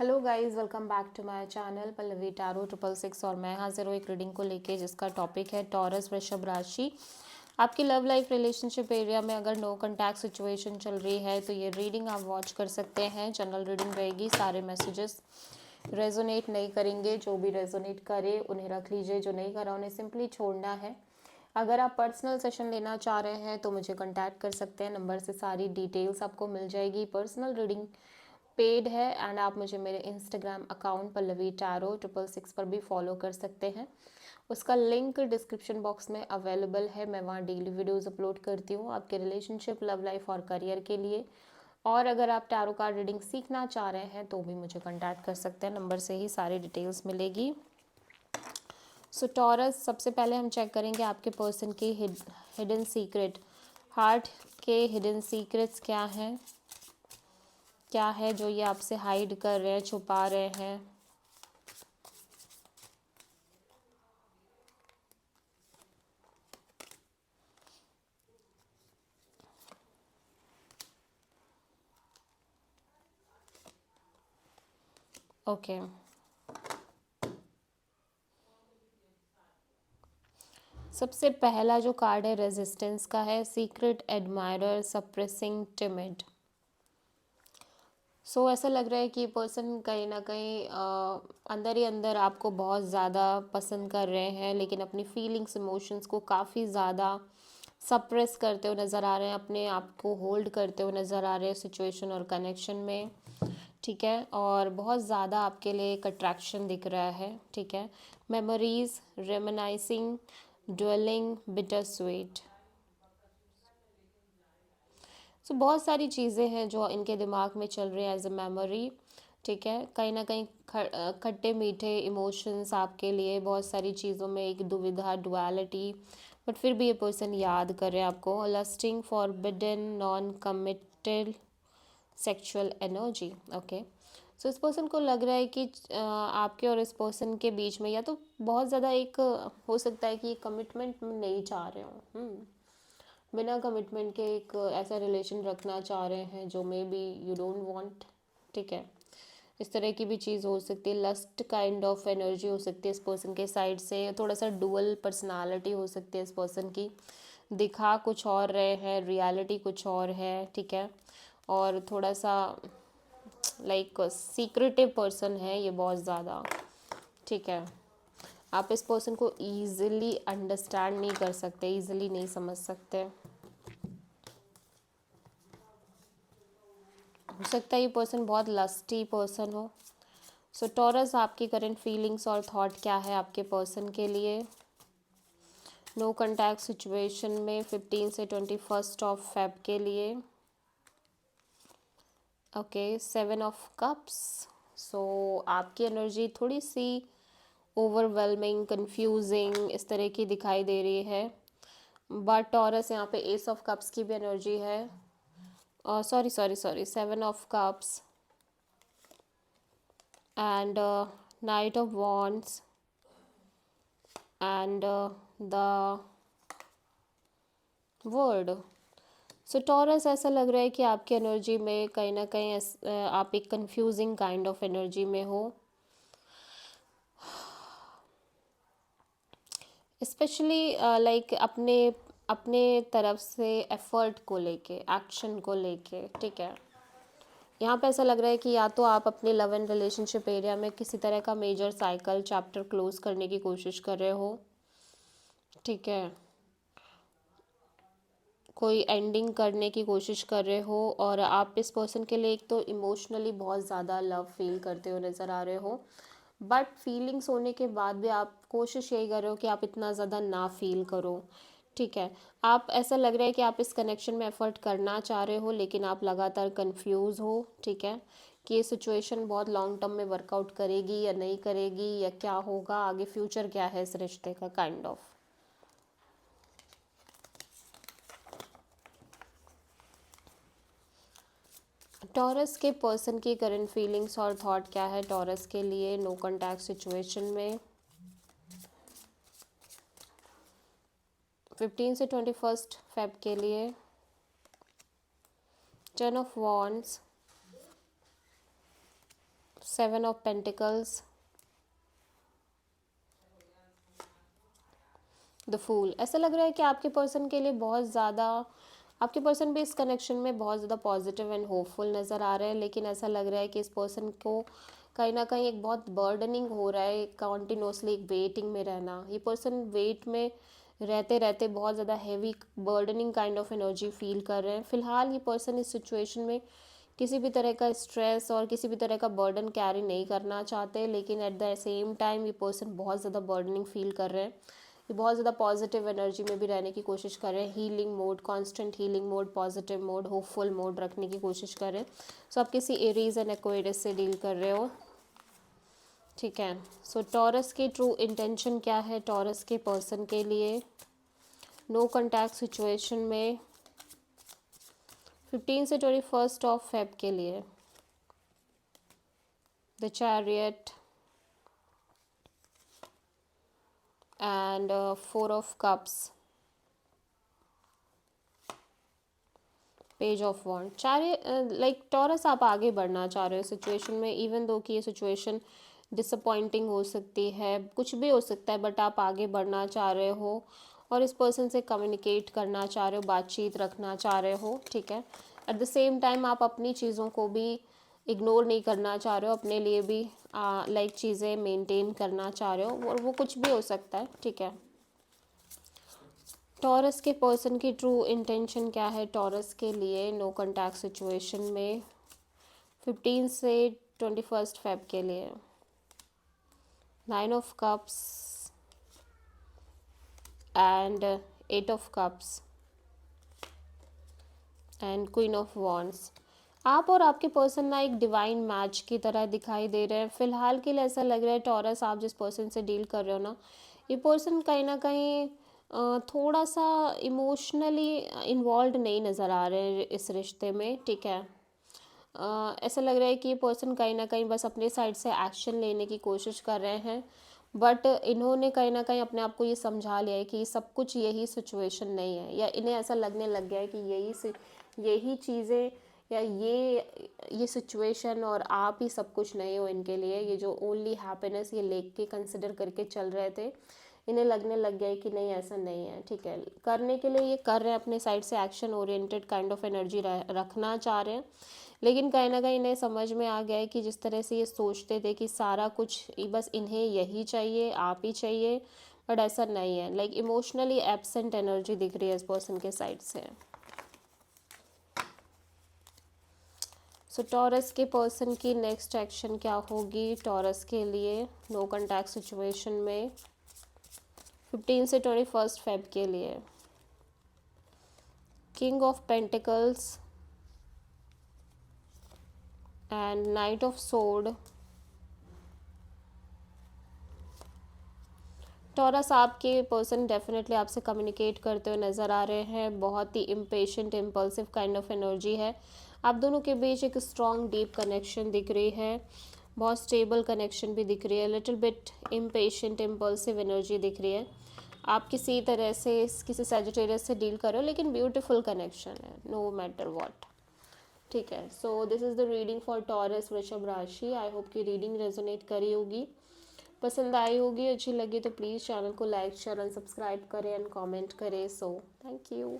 Hello guys, welcome back to my channel Pallavi tarot 666। और मैं हाजिर हूँ एक रीडिंग को लेके जिसका टॉपिक है टॉरस वृषभ राशि। आपकी लव लाइफ रिलेशनशिप एरिया में अगर नो कॉन्टैक्ट सिचुएशन चल रही है तो ये रीडिंग आप वॉच कर सकते हैं। जनरल रीडिंग रहेगी, सारे मैसेजेस रेजोनेट नहीं करेंगे। जो भी रेजोनेट करे उन्हें रख लीजिए, जो नहीं करा उन्हें सिंपली छोड़ना है। अगर आप पर्सनल सेशन लेना चाह रहे हैं तो मुझे कांटेक्ट कर सकते हैं, नंबर से सारी डिटेल्स आपको मिल जाएगी। पर्सनल रीडिंग पेड है एंड आप मुझे मेरे इंस्टाग्राम अकाउंट पल्लवी टैरो 666 पर भी फॉलो कर सकते हैं। उसका लिंक डिस्क्रिप्शन बॉक्स में अवेलेबल है। मैं वहाँ डेली वीडियोस अपलोड करती हूँ आपके रिलेशनशिप, लव लाइफ और करियर के लिए। और अगर आप टैरो कार्ड रीडिंग सीखना चाह रहे हैं तो भी मुझे कांटेक्ट कर सकते हैं, नंबर से ही सारी डिटेल्स मिलेगी। सो टॉरस, सबसे पहले हम चेक करेंगे आपके पर्सन की हिडन सीक्रेट। हार्ट के हिडन सीक्रेट्स क्या हैं, क्या है जो ये आपसे हाइड कर रहे हैं, छुपा रहे हैं। ओके, सबसे पहला जो कार्ड है रेजिस्टेंस का है। Secret admirer, suppressing timid. ऐसा लग रहा है कि पर्सन कहीं ना कहीं अंदर ही अंदर आपको बहुत ज़्यादा पसंद कर रहे हैं, लेकिन अपनी फीलिंग्स, इमोशंस को काफ़ी ज़्यादा सप्रेस करते हुए नज़र आ रहे हैं, अपने आप को होल्ड करते हुए नज़र आ रहे हैं सिचुएशन और कनेक्शन में। ठीक है, और बहुत ज़्यादा आपके लिए एक अट्रैक्शन दिख रहा है। ठीक है, मेमोरीज, रेमनाइसिंग, ड्वेलिंग, बिटर स्वीट। बहुत सारी चीज़ें हैं जो इनके दिमाग में चल रही है एज अ मेमोरी। ठीक है, कहीं ना कहीं खट्टे मीठे इमोशंस आपके लिए, बहुत सारी चीज़ों में एक दुविधा, डुअलिटी। बट फिर भी ये पर्सन याद कर रहे हैं आपको। Lusting, forbidden, non committed sexual energy. Okay, इस पर्सन को लग रहा है कि आपके और इस पर्सन के बीच में या तो बहुत ज़्यादा एक हो सकता है कि कमिटमेंट नहीं चाह रहे हो, बिना कमिटमेंट के एक ऐसा रिलेशन रखना चाह रहे हैं जो may be you don't want. ठीक है, इस तरह की भी चीज़ हो सकती है। लस्ट काइंड ऑफ एनर्जी हो सकती है इस पर्सन के साइड से। थोड़ा सा डुअल पर्सनालिटी हो सकती है इस पर्सन की। दिखा कुछ और रहे हैं, रियलिटी कुछ और है। ठीक है, और थोड़ा सा लाइक सीक्रेटिव पर्सन है ये बहुत ज़्यादा। ठीक है, आप इस पर्सन को ईजिली अंडरस्टैंड नहीं कर सकते, ईजिली नहीं समझ सकते। हो सकता है ये पर्सन बहुत लस्टी पर्सन हो। टॉरस, आपकी करंट फीलिंग्स और थॉट क्या है आपके पर्सन के लिए नो कॉन्टैक्ट सिचुएशन में 15 से 21 ऑफ फेब के लिए। Okay, 7 of cups. आपकी एनर्जी थोड़ी सी ओवरवेलमिंग, कंफ्यूजिंग इस तरह की दिखाई दे रही है। बट टॉरस, यहाँ पे एस ऑफ कप्स की भी एनर्जी है। Sorry sorry sorry, 7 of cups and Knight of Wands and the World। Taurus, ऐसा लग रहा है कि आपकी एनर्जी में कहीं ना कहीं आप एक कंफ्यूजिंग काइंड ऑफ एनर्जी में हो। स्पेशली लाइक अपने अपने तरफ से एफर्ट को लेके, एक्शन को लेके। ठीक है, यहाँ पे ऐसा लग रहा है कि या तो आप अपने लव एंड रिलेशनशिप एरिया में किसी तरह का मेजर साइकिल, चैप्टर क्लोज करने की कोशिश कर रहे हो। ठीक है, कोई एंडिंग करने की कोशिश कर रहे हो, और आप इस पर्सन के लिए एक तो इमोशनली बहुत ज़्यादा लव फील करते हुए नज़र आ रहे हो। बट फीलिंग्स होने के बाद भी आप कोशिश यही कर रहे हो कि आप इतना ज़्यादा ना फील करो। ठीक है, आप, ऐसा लग रहा है कि आप इस कनेक्शन में एफर्ट करना चाह रहे हो लेकिन आप लगातार कंफ्यूज हो। ठीक है, कि ये सिचुएशन बहुत लॉन्ग टर्म में वर्कआउट करेगी या नहीं करेगी, या क्या होगा आगे, फ्यूचर क्या है इस रिश्ते का, काइंड ऑफ। टॉरस के पर्सन की करंट फीलिंग्स और थॉट क्या है टॉरस के लिए नो कॉन्टैक्ट सिचुएशन में 15 से 21 फेब के लिए। 10 of wands, 7 of pentacles, the fool. ऐसा लग रहा है कि आपके पर्सन के लिए बहुत ज़्यादा, आपके पर्सन भी इस कनेक्शन में बहुत ज़्यादा पॉजिटिव एंड होपफुल नज़र आ रहे हैं, लेकिन ऐसा लग रहा है कि इस पर्सन को कहीं ना कहीं एक बहुत बर्डनिंग हो रहा है, कॉन्टिन्यूसली एक वेटिंग में रहना। ये पर्सन वेट में रहते रहते बहुत ज़्यादा heavy burdening kind of energy feel कर रहे हैं। फिलहाल ये पर्सन इस सिचुएशन में किसी भी तरह का स्ट्रेस और किसी भी तरह का बर्डन कैरी नहीं करना चाहते, लेकिन एट द सेम टाइम ये पर्सन बहुत ज़्यादा बर्डनिंग फील कर रहे हैं। ये बहुत ज़्यादा पॉजिटिव एनर्जी में भी रहने की कोशिश कर रहे हैं, healing mode, constant healing mode, positive mode, hopeful mode रखने की कोशिश कर रहे हैं। सो आप किसी एरीज एंड एक्वेरियस से डील कर रहे हो, ठीक है। सो टॉरस की ट्रू इंटेंशन क्या है टॉरस के पर्सन के लिए नो कॉन्टैक्ट सिचुएशन में 15 से 21 ऑफ फेब के लिए? The chariot and 4 of cups, page of wand. Like Taurus आप आगे बढ़ना चाह रहे हो सिचुएशन में, इवन दो कि ये सिचुएशन डिसअपॉइंटिंग हो सकती है, कुछ भी हो सकता है, बट आप आगे बढ़ना चाह रहे हो और इस पर्सन से कम्युनिकेट करना चाह रहे हो, बातचीत रखना चाह रहे हो, ठीक है। एट द सेम टाइम आप अपनी चीज़ों को भी इग्नोर नहीं करना चाह रहे हो, अपने लिए भी लाइक चीज़ें मेंटेन करना चाह रहे हो, और वो कुछ भी हो सकता है, ठीक है। टॉरस के पर्सन की ट्रू इंटेंशन क्या है टॉरस के लिए नो कॉन्टैक्ट सिचुएशन में 15 से 21 फेब के लिए? 9 of cups and 8 of cups and queen of wands. आप और आपके पर्सन ना एक डिवाइन मैच की तरह दिखाई दे रहे हैं। फिलहाल के लिए ऐसा लग रहा है टॉरस, आप जिस पर्सन से डील कर रहे हो ना, ये पर्सन कहीं ना कहीं थोड़ा सा इमोशनली इन्वॉल्व नहीं नज़र आ रहे हैं इस रिश्ते में, ठीक है। ऐसा लग रहा है कि ये पर्सन कहीं ना कहीं बस अपने साइड से एक्शन लेने की कोशिश कर रहे हैं, बट इन्होंने कहीं ना कहीं अपने आप को ये समझा लिया है कि सब कुछ यही सिचुएशन नहीं है, या इन्हें ऐसा लगने लग गया है कि यही चीज़ें या ये सिचुएशन और आप ही सब कुछ नहीं हो इनके लिए। ये जो ओनली हैप्पीनेस ये लेके के कंसिडर करके चल रहे थे, इन्हें लगने लग गया है कि नहीं ऐसा नहीं है, ठीक है। करने के लिए ये कर रहे हैं, अपने साइड से action oriented kind of energy रखना चाह रहे हैं, लेकिन कहीं ना कहीं इन्हें समझ में आ गया है कि जिस तरह से ये सोचते थे कि सारा कुछ बस इन्हें यही चाहिए, आप ही चाहिए, बट ऐसा नहीं है। लाइक इमोशनली एब्सेंट एनर्जी दिख रही है इस पर्सन के साइड से। सो टॉरस के पर्सन की नेक्स्ट एक्शन क्या होगी टॉरस के लिए नो कॉन्टैक्ट सिचुएशन में 15 से 21 फेब के लिए? King of pentacles and knight of sword. Taurus आपके पर्सन डेफिनेटली आपसे कम्युनिकेट करते हुए नज़र आ रहे हैं। बहुत ही impatient impulsive kind of energy है। आप दोनों के बीच एक स्ट्रॉन्ग डीप कनेक्शन दिख रही है, बहुत स्टेबल कनेक्शन भी दिख रही है। Little bit impatient impulsive energy दिख रही है। आप किसी तरह से किसी सैजिटेरियस से डील कर रहे हो, लेकिन ब्यूटीफुल कनेक्शन है नो मैटर वॉट, ठीक है। So this is the reading for taurus वृषभ राशि। आई होप की रीडिंग रेजोनेट करी होगी, पसंद आई होगी, अच्छी लगी तो प्लीज़ चैनल को लाइक शेयर एंड सब्सक्राइब करें एंड कमेंट करें। So thank you.